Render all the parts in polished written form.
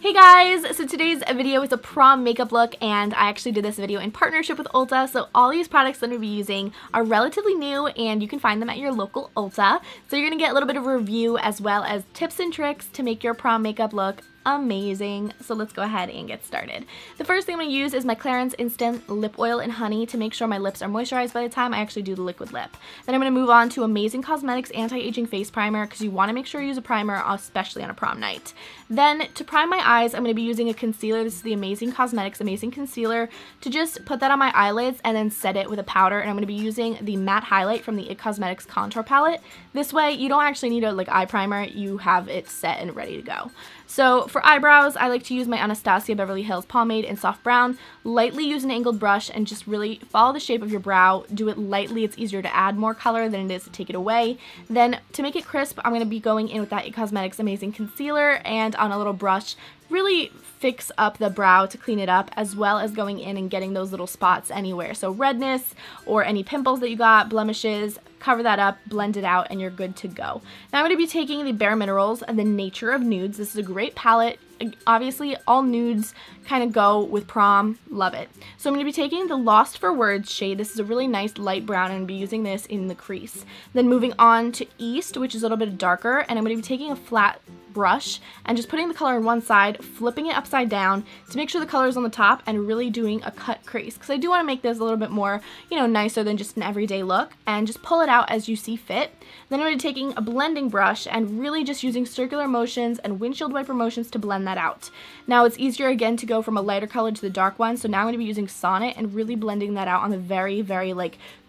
Hey guys! So today's video is a prom makeup look, and I actually did this video in partnership with Ulta, so all these products that I'm going to be using are relatively new and you can find them at your local Ulta. So you're going to get a little bit of a review as well as tips and tricks to make your prom makeup look amazing. So let's go ahead and get started. The first thing I'm going to use is my Clarins Instant Lip Oil and Honey to make sure my lips are moisturized by the time I actually do the liquid lip. Then I'm going to move on to Amazing Cosmetics Anti-Aging Face Primer because you want to make sure you use a primer, especially on a prom night. Then to prime my eyes, I'm going to be using a concealer. This is the Amazing Cosmetics Amazing Concealer to just put that on my eyelids and then set it with a powder. And I'm going to be using the matte highlight from the IT Cosmetics Contour Palette. This way you don't actually need a eye primer, you have it set and ready to go. So for eyebrows, I like to use my Anastasia Beverly Hills Pomade in Soft Brown. Lightly use an angled brush and just really follow the shape of your brow. Do it lightly. It's easier to add more color than it is to take it away. Then to make it crisp, I'm going to be going in with that IT Cosmetics Amazing Concealer and on a little brush, really fix up the brow to clean it up, as well as going in and getting those little spots anywhere. So redness or any pimples that you got, blemishes, cover that up, blend it out, and you're good to go. Now I'm going to be taking the Bare Minerals and the Nature of Nudes. This is a great palette. Obviously, all nudes kind of go with prom. Love it. So I'm going to be taking the Lost for Words shade. This is a really nice light brown, and I'm going to be using this in the crease. Then moving on to East, which is a little bit darker, and I'm going to be taking a flat brush and just putting the color on one side, flipping it upside down to make sure the color is on the top, and really doing a cut crease because I do want to make this a little bit more, nicer than just an everyday look, and just pull it out as you see fit. Then I'm going to be taking a blending brush and really just using circular motions and windshield wiper motions to blend that out. Now it's easier again to go from a lighter color to the dark one, so now I'm going to be using Sonnet and really blending that out on the very, very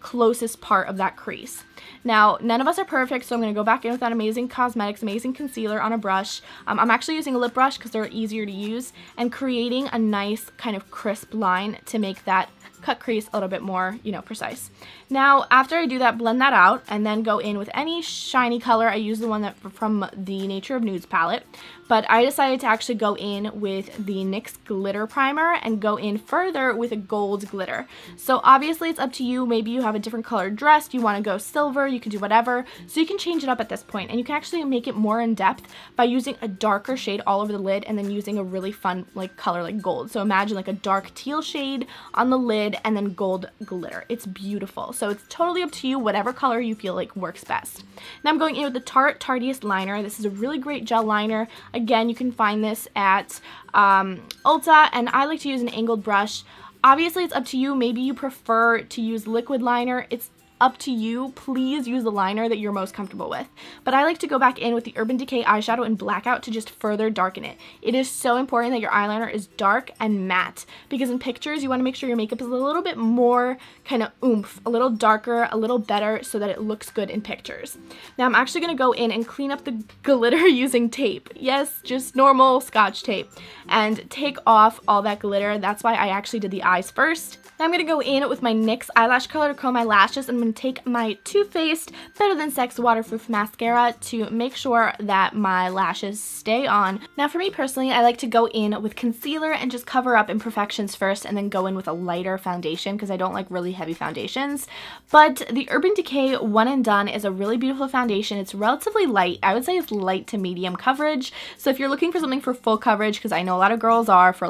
closest part of that crease. Now, none of us are perfect, so I'm going to go back in with that Amazing Cosmetics Amazing Concealer on a brush. I'm actually using a lip brush because they're easier to use, and creating a nice kind of crisp line to make that cut crease a little bit more, precise. Now, after I do that, blend that out, and then go in with any shiny color. I use the one that from the Nature of Nudes palette, but I decided to actually go in with the NYX Glitter Primer and go in further with a gold glitter. So obviously it's up to you. Maybe you have a different colored dress, you want to go silver, you can do whatever. So you can change it up at this point, and you can actually make it more in depth by using a darker shade all over the lid and then using a really fun color like gold. So imagine a dark teal shade on the lid and then gold glitter. It's beautiful. So it's totally up to you, whatever color you feel like works best. Now I'm going in with the Tarte Tarteist Liner. This is a really great gel liner. Again, you can find this at Ulta, and I like to use an angled brush. Obviously, it's up to you. Maybe you prefer to use liquid liner. It's up to you. Please use the liner that you're most comfortable with. But I like to go back in with the Urban Decay eyeshadow in Blackout to just further darken it. It is so important that your eyeliner is dark and matte, because in pictures you want to make sure your makeup is a little bit more kind of oomph, a little darker, a little better, so that it looks good in pictures. Now I'm actually going to go in and clean up the glitter using tape. Yes, just normal Scotch tape, and take off all that glitter. That's why I actually did the eyes first. Now I'm going to go in with my NYX eyelash color to curl my lashes, and I'm going to take my Too Faced Better Than Sex waterproof mascara to make sure that my lashes stay on. Now for me personally, I like to go in with concealer and just cover up imperfections first, and then go in with a lighter foundation because I don't like really heavy foundations. But the Urban Decay One and Done is a really beautiful foundation. It's relatively light. I would say it's light to medium coverage. So if you're looking for something for full coverage, because I know a lot of girls are for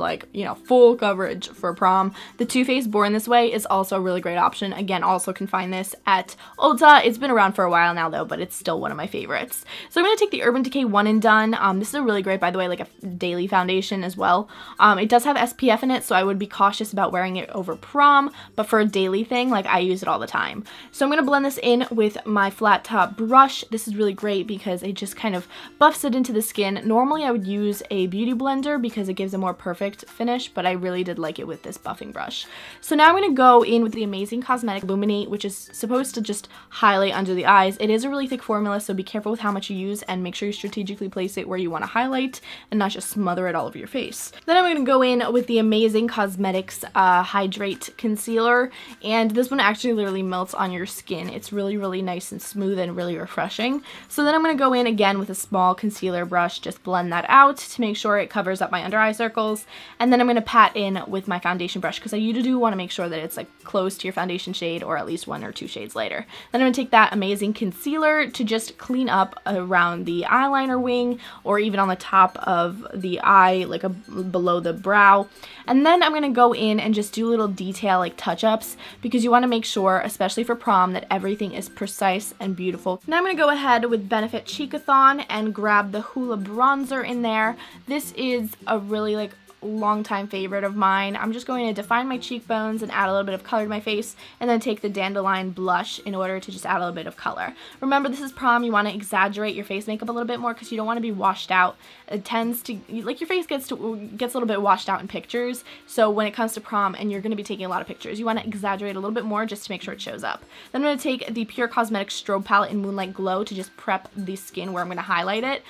full coverage for prom, the Too Faced Born This Way is also a really great option. Again, also can find this at Ulta. It's been around for a while now though, but it's still one of my favorites. So I'm going to take the Urban Decay One and Done. This is a really great, by the way, a daily foundation as well. It does have SPF in it, so I would be cautious about wearing it over prom, but for a daily thing, I use it all the time. So I'm going to blend this in with my flat top brush. This is really great because it just kind of buffs it into the skin. Normally I would use a beauty blender because it gives a more perfect finish, but I really did like it with this buffing brush. So now I'm going to go in with the Amazing Cosmetics Illuminate, which is supposed to just highlight under the eyes. It is a really thick formula, so be careful with how much you use and make sure you strategically place it where you want to highlight and not just smother it all over your face. Then I'm going to go in with the Amazing Cosmetics Hydrate Concealer, and this one actually literally melts on your skin. It's really, really nice and smooth and really refreshing. So then I'm going to go in again with a small concealer brush, just blend that out to make sure it covers up my under eye circles, and then I'm going to pat in with my foundation brush because I do want to make sure that it's close to your foundation shade, or at least 1 or 2 shades later. Then I'm going to take that amazing concealer to just clean up around the eyeliner wing or even on the top of the eye, like below the brow. And then I'm going to go in and just do little detail like touch-ups because you want to make sure, especially for prom, that everything is precise and beautiful. Now I'm going to go ahead with Benefit Cheekathon and grab the Hoola bronzer in there. This is a really like longtime favorite of mine. I'm just going to define my cheekbones and add a little bit of color to my face, and then take the Dandelion blush in order to just add a little bit of color. Remember, this is prom. You want to exaggerate your face makeup a little bit more because you don't want to be washed out. It tends to, like, your face gets a little bit washed out in pictures, so when it comes to prom and you're going to be taking a lot of pictures, you want to exaggerate a little bit more just to make sure it shows up. Then I'm going to take the Pure Cosmetics Strobe Palette in Moonlight Glow to just prep the skin where I'm going to highlight it.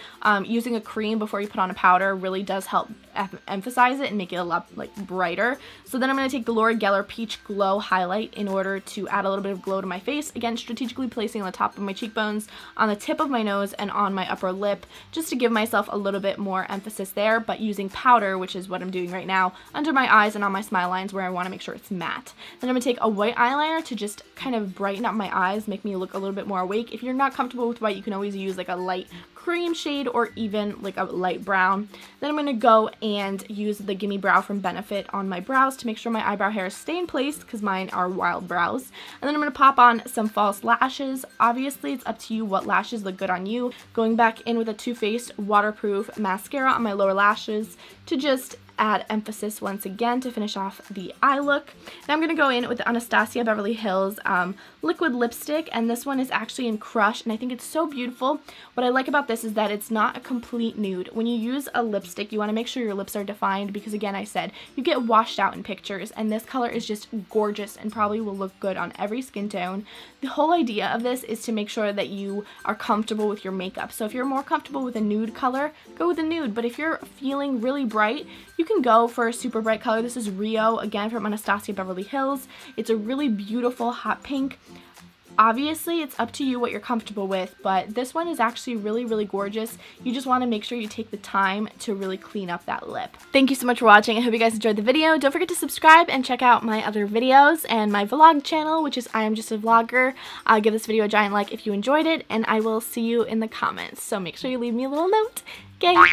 Using a cream before you put on a powder really does help emphasize it and make it a lot like brighter. So then I'm going to take the Laura Geller Peach Glow highlight in order to add a little bit of glow to my face, again strategically placing on the top of my cheekbones, on the tip of my nose, and on my upper lip, just to give myself a little bit more emphasis there, but using powder, which is what I'm doing right now, under my eyes and on my smile lines where I want to make sure it's matte. Then I'm going to take a white eyeliner to just kind of brighten up my eyes, make me look a little bit more awake. If you're not comfortable with white, you can always use like a light cream shade or even like a light brown. Then I'm going to go and use the Gimme Brow from Benefit on my brows to make sure my eyebrow hairs stay in place because mine are wild brows. And then I'm going to pop on some false lashes. Obviously, it's up to you what lashes look good on you. Going back in with a Too Faced waterproof mascara on my lower lashes to just add emphasis once again to finish off the eye look. Now I'm going to go in with the Anastasia Beverly Hills liquid lipstick, and this one is actually in Crush, and I think it's so beautiful. What I like about this is that it's not a complete nude. When you use a lipstick, you want to make sure your lips are defined because, again, I said, you get washed out in pictures, and this color is just gorgeous and probably will look good on every skin tone. The whole idea of this is to make sure that you are comfortable with your makeup. So if you're more comfortable with a nude color, go with a nude, but if you're feeling really bright, you can go for a super bright color. This is Rio, again from Anastasia Beverly Hills. It's a really beautiful hot pink. Obviously, it's up to you what you're comfortable with, but this one is actually really, really gorgeous. You just want to make sure you take the time to really clean up that lip. Thank you so much for watching. I hope you guys enjoyed the video. Don't forget to subscribe and check out my other videos and my vlog channel, which is I Am Just a Vlogger. Give this video a giant like if you enjoyed it, and I will see you in the comments. So make sure you leave me a little note. Okay, bye!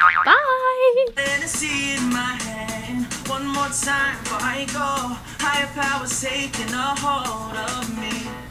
One more time before I go. Higher powers taking a hold of me.